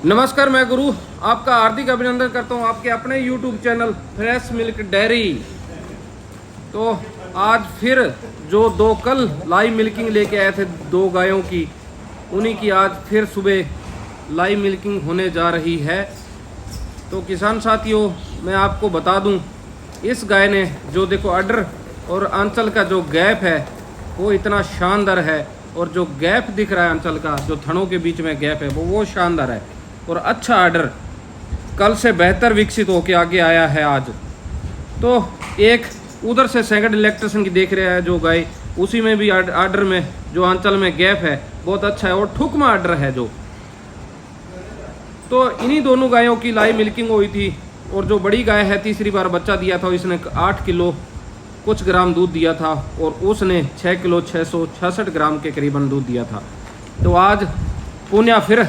नमस्कार, मैं गुरु आपका हार्दिक अभिनंदन करता हूं आपके अपने YouTube channel fresh milk dairy. तो आज फिर जो दो कल लाइव मिल्किंग लेके आए थे दो गायों की, उन्हीं की आज फिर सुबह लाइव मिल्किंग होने जा रही है। तो किसान साथियों, मैं आपको बता दूं, इस गाय ने जो देखो अडर और आंचल का जो गैप है वो इतना शानदार है, और जो गैप दिख रहा है आंचल का, जो थनों के बीच में गैप है वो शानदार है, और अच्छा आर्डर कल से बेहतर विकसित होके आगे आया है आज। तो एक उधर से सेकंड इलेक्ट्रिशियन की देख रहा है जो गाय, उसी में भी आर्डर में जो आंचल में गैप है बहुत अच्छा है, और ठुकमा आर्डर है जो। तो इन्हीं दोनों गायों की लाइव मिल्किंग हुई थी, और जो बड़ी गाय है तीसरी बार बच्चा दिया था, इसने 8 किलो कुछ ग्राम दूध दिया था, और उसने 6 किलो 666 ग्राम के करीबन दूध दिया था। तो आज पुण्या फिर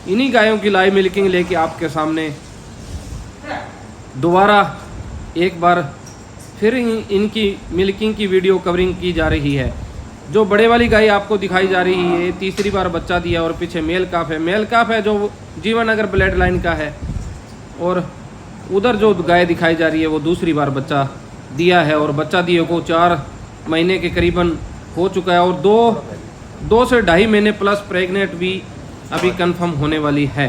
इन्हीं गायों की लाइव मिल्किंग लेके आपके सामने दोबारा एक बार फिर इनकी मिल्किंग की वीडियो कवरिंग की जा रही है। जो बड़े वाली गाय आपको दिखाई जा रही है, तीसरी बार बच्चा दिया, और पीछे मेल काफ है। मेल काफ है जो जीवननगर ब्लड लाइन का है, और उधर जो गाय दिखाई जा रही है वो दूसरी बार बच्चा दिया है, और बच्चा दिए को 4 महीने के करीबन हो चुका है, और 2 से 2.5 महीने प्लस प्रेग्नेंट भी अभी कंफर्म होने वाली है।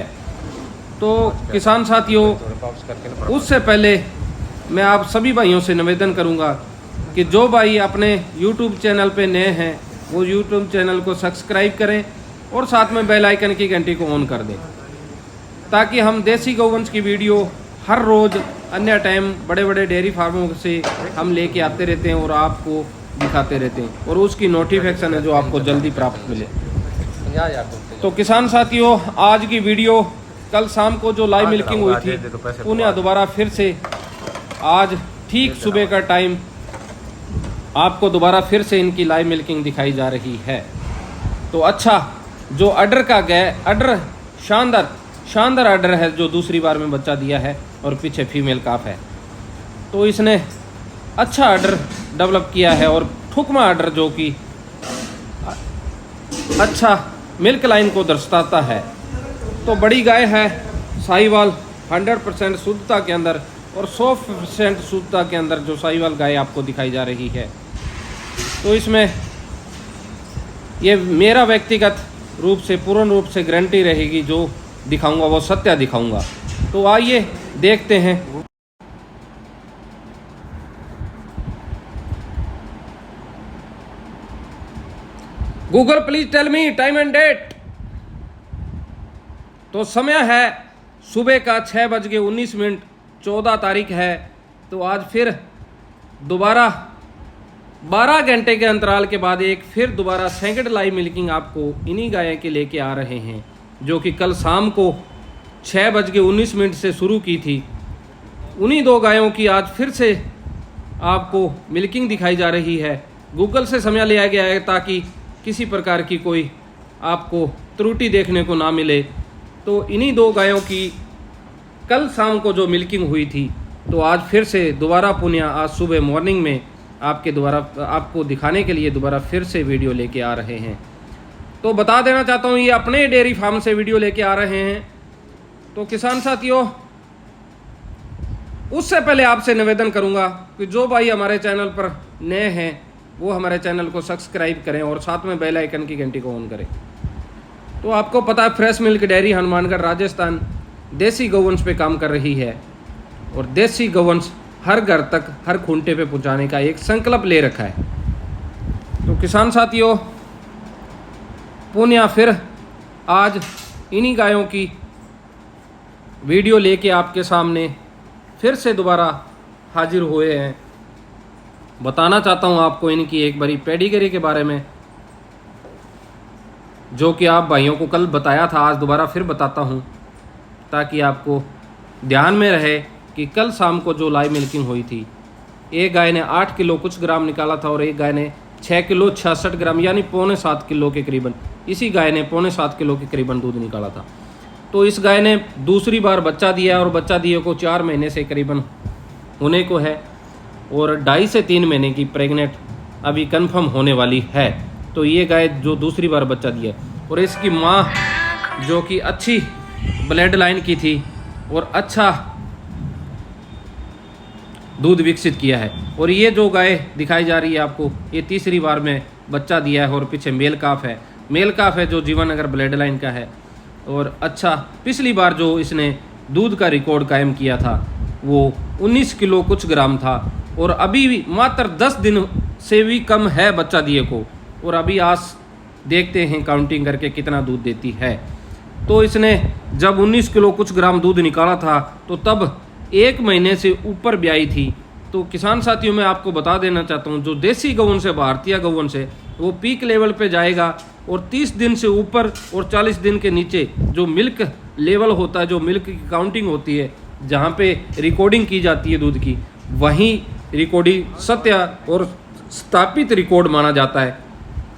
तो किसान साथियों, उससे पहले मैं आप सभी भाइयों से निवेदन करूंगा कि जो भाई अपने YouTube चैनल पे नए हैं वो YouTube चैनल को सब्सक्राइब करें, और साथ में बेल आइकन की घंटी को ऑन कर दें, ताकि हम देसी गौवंश की वीडियो हर रोज़ अन्य टाइम बड़े बड़े डेयरी फार्मों से हम लेके आते रहते हैं और आपको दिखाते रहते हैं, और उसकी नोटिफिकेशन है जो आपको जल्दी प्राप्त मिले। तो किसान साथियों, आज की वीडियो कल शाम को जो लाइव मिल्किंग हुई थी पुण्या दोबारा फिर से आज ठीक सुबह का टाइम आपको दोबारा फिर से इनकी लाइव मिल्किंग दिखाई जा रही है। तो अच्छा, जो अडर का अडर शानदार अडर है जो दूसरी बार में बच्चा दिया है, और पीछे फीमेल काफ है। तो इसने अच्छा अडर डेवलप किया है, और ठुकमा अडर जो कि अच्छा मिल्क लाइन को दर्शाता है। तो बड़ी गाय है, साहिवाल 100% शुद्धता के अंदर और 100% शुद्धता के अंदर जो साहिवाल गाय आपको दिखाई जा रही है। तो इसमें ये मेरा व्यक्तिगत रूप से पूर्ण रूप से गारंटी रहेगी, जो दिखाऊंगा वो सत्य दिखाऊंगा। तो आइए देखते हैं। Google please tell me time and date. तो समय है सुबह का 6:19, 14 तारीख है। तो आज फिर दोबारा 12 घंटे के अंतराल के बाद एक फिर दोबारा सेकंड लाइव मिल्किंग आपको इन्हीं गायों के लेके आ रहे हैं, जो कि कल शाम को 6:19 से शुरू की थी। उन्हीं दो गायों की आज फिर से आपको मिल्किंग दिखाई जा रही है। गूगल से समय लिया गया है ताकि किसी प्रकार की कोई आपको त्रुटि देखने को ना मिले। तो इन्हीं दो गायों की कल शाम को जो मिल्किंग हुई थी, तो आज फिर से दोबारा पुण्या आज सुबह मॉर्निंग में आपको दिखाने के लिए दोबारा फिर से वीडियो लेके आ रहे हैं। तो बता देना चाहता हूँ, ये अपने डेयरी फार्म से वीडियो लेके आ रहे हैं। तो किसान साथियों, उससे पहले आपसे निवेदन करूँगा कि जो भाई हमारे चैनल पर नए हैं वो हमारे चैनल को सब्सक्राइब करें, और साथ में बेल आइकन की घंटी को ऑन करें। तो आपको पता है, fresh milk dairy Hanumangarh Rajasthan देसी गौवंश पे काम कर रही है, और देसी गौवंश हर घर तक हर खूंटे पे पहुंचाने का एक संकल्प ले रखा है। तो किसान साथियों, पुण्या फिर आज इन्हीं गायों की वीडियो लेके आपके सामने फिर से दोबारा हाजिर हुए हैं। बताना चाहता हूँ आपको इनकी एक बारी पेडिग्री के बारे में, जो कि आप भाइयों को कल बताया था, आज दोबारा फिर बताता हूँ, ताकि आपको ध्यान में रहे कि कल शाम को जो लाइव मिल्किंग हुई थी, एक गाय ने 8 किलो कुछ ग्राम निकाला था, और एक गाय ने 6 किलो 66 ग्राम यानी 6.25 किलो के करीबन, इसी गाय ने 6.25 किलो के करीबन दूध निकाला था। तो इस गाय ने दूसरी बार बच्चा दिया, और बच्चा दिए को 4 महीने से करीबन होने को है, और 2.5 से 3 महीने की प्रेग्नेंट अभी कंफर्म होने वाली है। तो ये गाय जो दूसरी बार बच्चा दिया, और इसकी माँ जो कि अच्छी ब्लड लाइन की थी और अच्छा दूध विकसित किया है। और ये जो गाय दिखाई जा रही है आपको, ये तीसरी बार में बच्चा दिया है और पीछे मेल काफ है। मेल काफ है जो जीवननगर ब्लड लाइन का है। और अच्छा, पिछली बार जो इसने दूध का रिकॉर्ड कायम किया था वो 19 किलो कुछ ग्राम था और अभी भी मात्र 10 दिन से भी कम है बच्चा दिए को। और अभी आज देखते हैं काउंटिंग करके कितना दूध देती है। तो इसने जब 19 किलो कुछ ग्राम दूध निकाला था तो तब 1 महीने से ऊपर ब्याई थी। तो किसान साथियों, मैं आपको बता देना चाहता हूँ, जो देसी गौवन से, भारतीय गौवन से, वो पीक लेवल पे जाएगा और 30 दिन से ऊपर और 40 दिन के नीचे जो मिल्क लेवल होता है, जो मिल्क की काउंटिंग होती है, जहाँ पे रिकॉर्डिंग की जाती है दूध की, वहीं रिकॉर्डिंग सत्य और स्थापित रिकॉर्ड माना जाता है,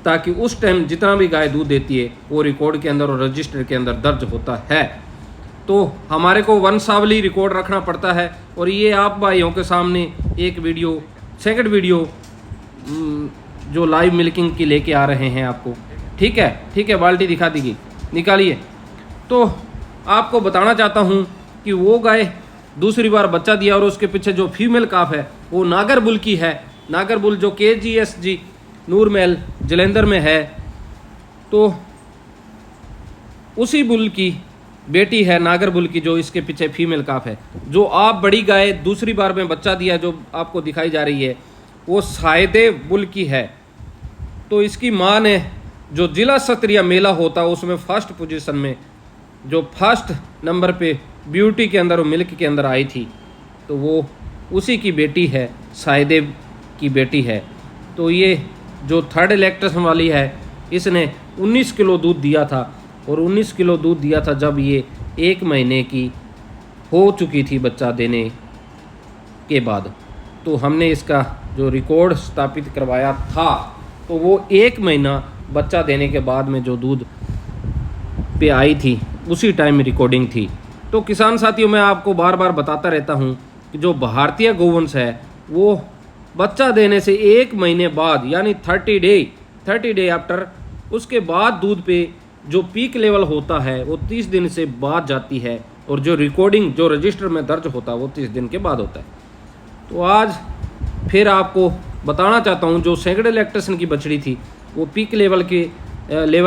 ताकि उस टाइम जितना भी गाय दूध देती है वो रिकॉर्ड के अंदर और रजिस्टर के अंदर दर्ज होता है। तो हमारे को वंशावली रिकॉर्ड रखना पड़ता है। और ये आप भाइयों के सामने एक वीडियो, सेकंड वीडियो जो लाइव मिल्किंग की लेके आ रहे हैं आपको। ठीक है, ठीक है, बाल्टी दिखा दीजिए, निकालिए। तो आपको बताना चाहता हूँ कि वो गाय दूसरी बार बच्चा दिया और उसके पीछे जो फीमेल काफ है वो नागर बुल की है। नागर बुल जो KGSG नूरमहल जलंधर में है, तो उसी बुल की बेटी है नागर बुल की, जो इसके पीछे फीमेल काफ है। जो आप बड़ी गाय दूसरी बार में बच्चा दिया जो आपको दिखाई जा रही है वो सायदे बुल की है। तो इसकी माँ ने जो जिला स्तरीय मेला होता है उसमें फर्स्ट पोजीशन में, जो फर्स्ट नंबर पे ब्यूटी के अंदर और मिल्क के अंदर आई थी, तो वो उसी की बेटी है, सायदे की बेटी है। तो ये जो थर्ड इलेक्ट्रेशन वाली है, इसने 19 किलो दूध दिया था और 19 किलो दूध दिया था जब ये 1 महीने की हो चुकी थी बच्चा देने के बाद। तो हमने इसका जो रिकॉर्ड स्थापित करवाया था, तो वो 1 महीना बच्चा देने के बाद में जो दूध पे आई थी उसी टाइम रिकॉर्डिंग थी। तो किसान साथियों, मैं आपको बार बार बताता रहता हूँ कि जो भारतीय गौवंश है वो बच्चा देने से 1 महीने बाद, यानी 30 डे आफ्टर, उसके बाद दूध पे जो पीक लेवल होता है वो 30 दिन से बाद जाती है और जो रिकॉर्डिंग जो रजिस्टर में दर्ज होता है वो 30 दिन के बाद होता है। तो आज फिर आपको बताना चाहता हूँ, जो सेकंड लैक्टेशन की बछड़ी थी वो पीक लेवल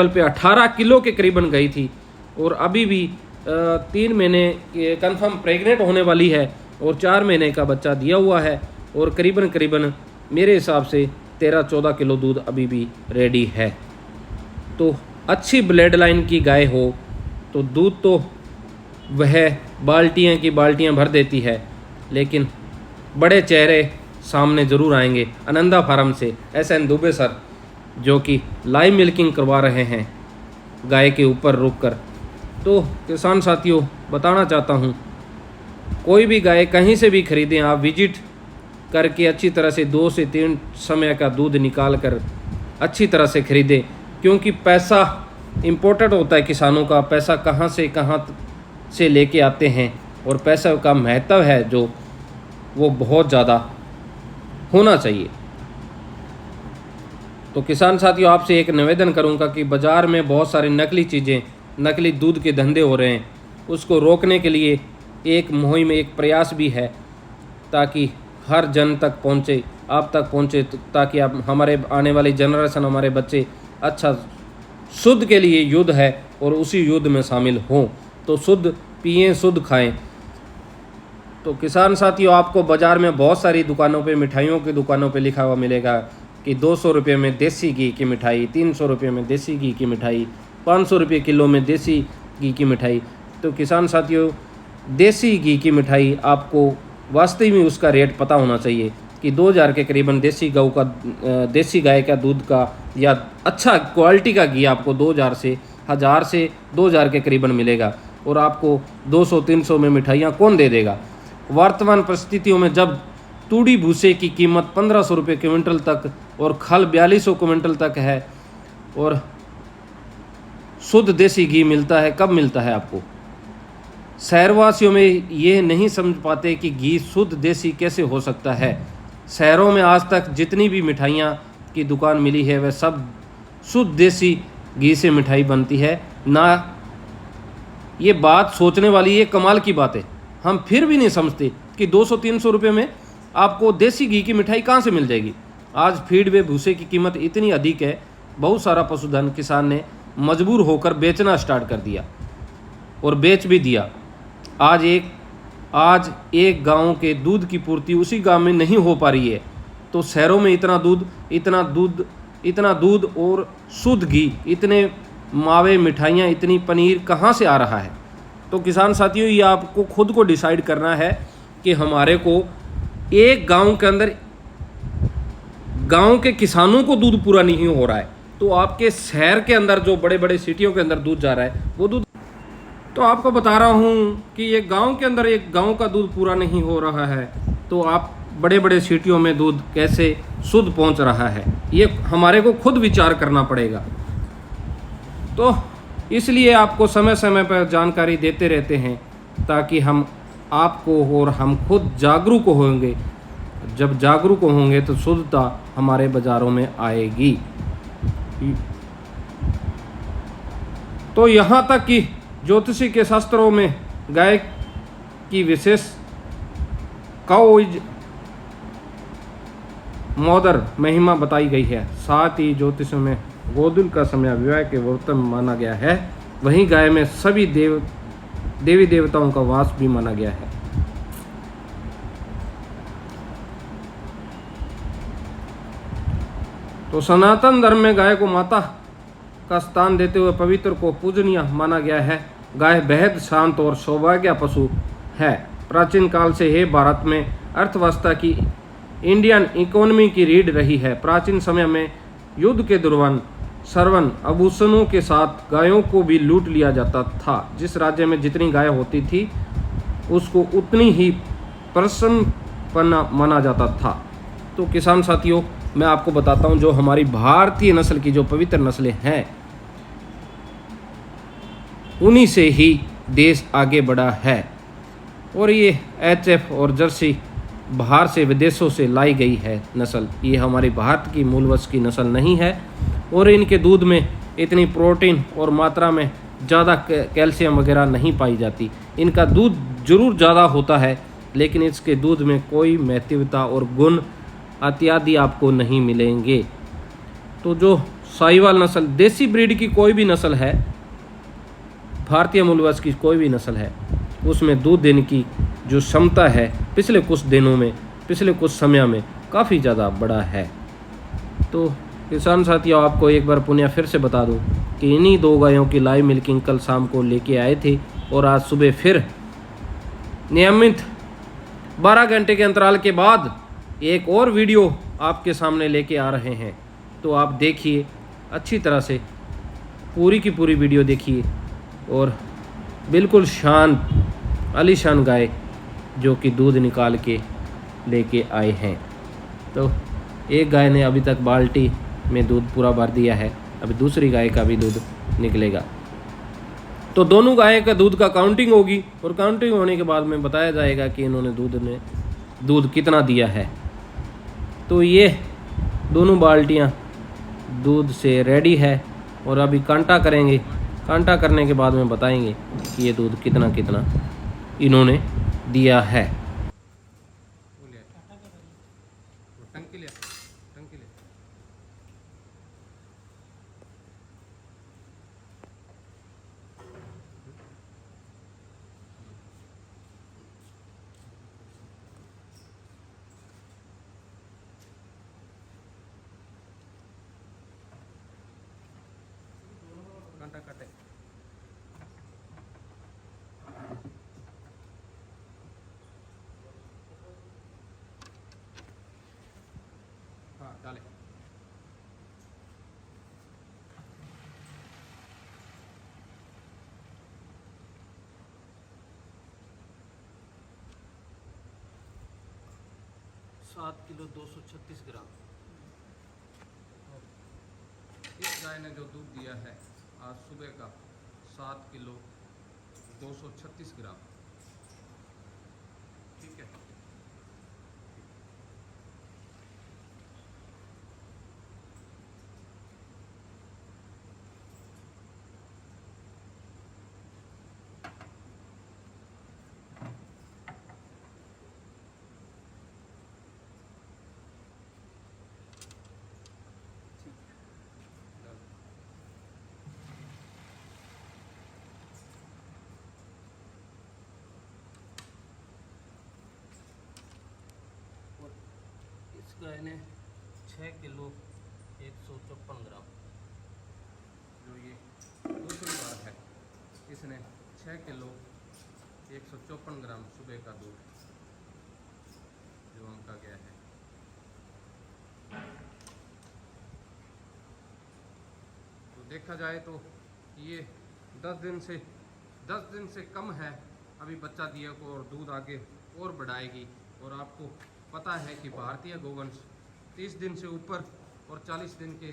पे 18 किलो के करीबन गई थी और अभी भी 3 महीने कंफर्म प्रेग्नेंट होने वाली है और 4 महीने का बच्चा दिया हुआ है और करीबन मेरे हिसाब से 13-14 किलो दूध अभी भी रेडी है। तो अच्छी ब्लड लाइन की गाय हो तो दूध तो वह बाल्टियाँ की बाल्टियाँ भर देती है, लेकिन बड़े चेहरे सामने ज़रूर आएंगे। आनंदा फार्म से SN दुबे सर, जो कि लाइव मिल्किंग करवा रहे हैं गाय के ऊपर रुक कर। तो किसान साथियों, बताना चाहता हूँ, कोई भी गाय कहीं से भी खरीदें, आप विजिट करके अच्छी तरह से 2 से 3 समय का दूध निकाल कर अच्छी तरह से खरीदें, क्योंकि पैसा इम्पोर्टेंट होता है। किसानों का पैसा कहाँ से लेके आते हैं और पैसा का महत्व है जो वो बहुत ज़्यादा होना चाहिए। तो किसान साथियों, आपसे एक निवेदन करूंगा कि बाज़ार में बहुत सारी नकली चीज़ें, नकली दूध के धंधे हो रहे हैं, उसको रोकने के लिए एक मुहिम, एक प्रयास भी है, ताकि हर जन तक पहुंचे, आप तक पहुंचे, ताकि आप हमारे आने वाली जनरेशन, हमारे बच्चे अच्छा शुद्ध के लिए युद्ध है और उसी युद्ध में शामिल हों। तो शुद्ध पिएं, शुद्ध खाएं। तो किसान साथियों, आपको बाज़ार में बहुत सारी दुकानों पे, मिठाइयों की दुकानों पे लिखा हुआ मिलेगा कि 200 रुपये में देसी घी की मिठाई, 300 रुपये में देसी घी की मिठाई, 500 रुपये किलो में देसी घी की मिठाई। तो किसान साथियों, देसी घी की मिठाई आपको वास्तव में उसका रेट पता होना चाहिए कि 2000 के करीबन देसी गाय का दूध का या अच्छा क्वालिटी का घी आपको 2000 से 2000 के करीबन मिलेगा। और आपको 200-300 में मिठाइयाँ कौन दे देगा। वर्तमान परिस्थितियों में जब तूड़ी भूसे की कीमत 1500 रुपये क्विंटल तक और खल 4200 क्विंटल तक है और शुद्ध देसी घी मिलता है, कब मिलता है आपको। शहरवासियों में ये नहीं समझ पाते कि घी शुद्ध देसी कैसे हो सकता है। शहरों में आज तक जितनी भी मिठाइयाँ की दुकान मिली है वह सब शुद्ध देसी घी से मिठाई बनती है, ना ये बात सोचने वाली, ये कमाल की बात है। हम फिर भी नहीं समझते कि 200-300 रुपये में आपको देसी घी की मिठाई कहाँ से मिल जाएगी। आज फीड व भूसे की कीमत इतनी अधिक है, बहुत सारा पशुधन किसान ने मजबूर होकर बेचना स्टार्ट कर दिया और बेच भी दिया। आज एक गांव के दूध की पूर्ति उसी गांव में नहीं हो पा रही है, तो शहरों में इतना दूध और शुद्ध घी, इतने मावे, मिठाइयाँ, इतनी पनीर कहाँ से आ रहा है। तो किसान साथियों, ये आपको खुद को डिसाइड करना है कि हमारे को एक गांव के अंदर, गांव के किसानों को दूध पूरा नहीं हो रहा है, तो आपके शहर के अंदर जो बड़े बड़े सिटियों के अंदर दूध जा रहा है वो दूध, तो आपको बता रहा हूँ कि ये गांव के अंदर एक गांव का दूध पूरा नहीं हो रहा है, तो आप बड़े बड़े सिटियों में दूध कैसे शुद्ध पहुँच रहा है, ये हमारे को खुद विचार करना पड़ेगा। तो इसलिए आपको समय समय पर जानकारी देते रहते हैं, ताकि हम आपको और हम खुद जागरूक होंगे। जब जागरूक होंगे तो शुद्धता हमारे बाज़ारों में आएगी। तो यहाँ तक कि ज्योतिषी के शास्त्रों में गाय की विशेष काउज मॉदर महिमा बताई गई है। साथ ही ज्योतिष में गोधूल का समय विवाह के व्रत माना गया है। वहीं गाय में सभी देवी देवताओं का वास भी माना गया है। तो सनातन धर्म में गाय को माता का स्थान देते हुए पवित्र को पूजनीय माना गया है। गाय बेहद शांत और सौभाग्य पशु है। प्राचीन काल से ही भारत में अर्थव्यवस्था की, इंडियन इकोनॉमी की रीढ़ रही है। प्राचीन समय में युद्ध के दौरान सर्वन आभूषणों के साथ गायों को भी लूट लिया जाता था। जिस राज्य में जितनी गाय होती थी उसको उतनी ही प्रसन्न माना जाता था। तो किसान साथियों, मैं आपको बताता हूं, जो हमारी भारतीय नस्ल की जो पवित्र नस्लें हैं, उन्हीं से ही देश आगे बढ़ा है। और ये HF और जर्सी बाहर से, विदेशों से लाई गई है नस्ल। ये हमारी भारत की मूलवश की नस्ल नहीं है। और इनके दूध में इतनी प्रोटीन और मात्रा में ज़्यादा कैल्शियम वगैरह नहीं पाई जाती। इनका दूध जरूर ज़्यादा होता है, लेकिन इसके दूध में कोई महत्वता और गुण इत्यादि आपको नहीं मिलेंगे। तो जो साहिवाल नस्ल, देसी ब्रीड की कोई भी नस्ल है, भारतीय मूलवश की कोई भी नस्ल है, उसमें दूध देने की जो क्षमता है पिछले कुछ समय में काफ़ी ज़्यादा बड़ा है। तो किसान साथियों, आपको एक बार पुनः फिर से बता दूं कि इन्हीं 2 गायों की लाइव मिल्किंग कल शाम को लेके आए थे, और आज सुबह फिर नियमित 12 घंटे के अंतराल के बाद एक और वीडियो आपके सामने लेके आ रहे हैं। तो आप देखिए, अच्छी तरह से पूरी की पूरी वीडियो देखिए। और बिल्कुल शांत आलीशान गाय जो कि दूध निकाल के लेके आए हैं। तो एक गाय ने अभी तक बाल्टी में दूध पूरा भर दिया है, अभी दूसरी गाय का भी दूध निकलेगा। तो दोनों गाय का दूध का काउंटिंग होगी, और काउंटिंग होने के बाद में बताया जाएगा कि इन्होंने दूध कितना दिया है। तो ये दोनों बाल्टियाँ दूध से रेडी है, और अभी कांटा करेंगे। कांटा करने के बाद में बताएंगे कि ये दूध कितना कितना इन्होंने दिया है। 7 किलो 236 ग्राम। इस गाय ने जो दूध दिया है आज सुबह का 7 किलो 236 ग्राम। ठीक है। गाय ने 6 किलो 154 ग्राम, जो ये दूसरी बार है इसने 6 किलो 154 ग्राम सुबह का दूध जो अंका गया है। तो देखा जाए तो ये 10 दिन से कम है अभी बच्चा दिया को, और दूध आगे और बढ़ाएगी। और आपको पता है कि भारतीय गोवंश 30 दिन से ऊपर और 40 दिन के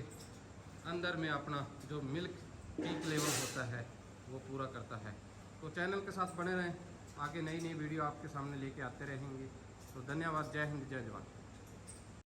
अंदर में अपना जो मिल्क पीक लेवल होता है वो पूरा करता है। तो चैनल के साथ बने रहें, आगे नई वीडियो आपके सामने लेके आते रहेंगे। तो धन्यवाद, जय हिंद, जय जवान।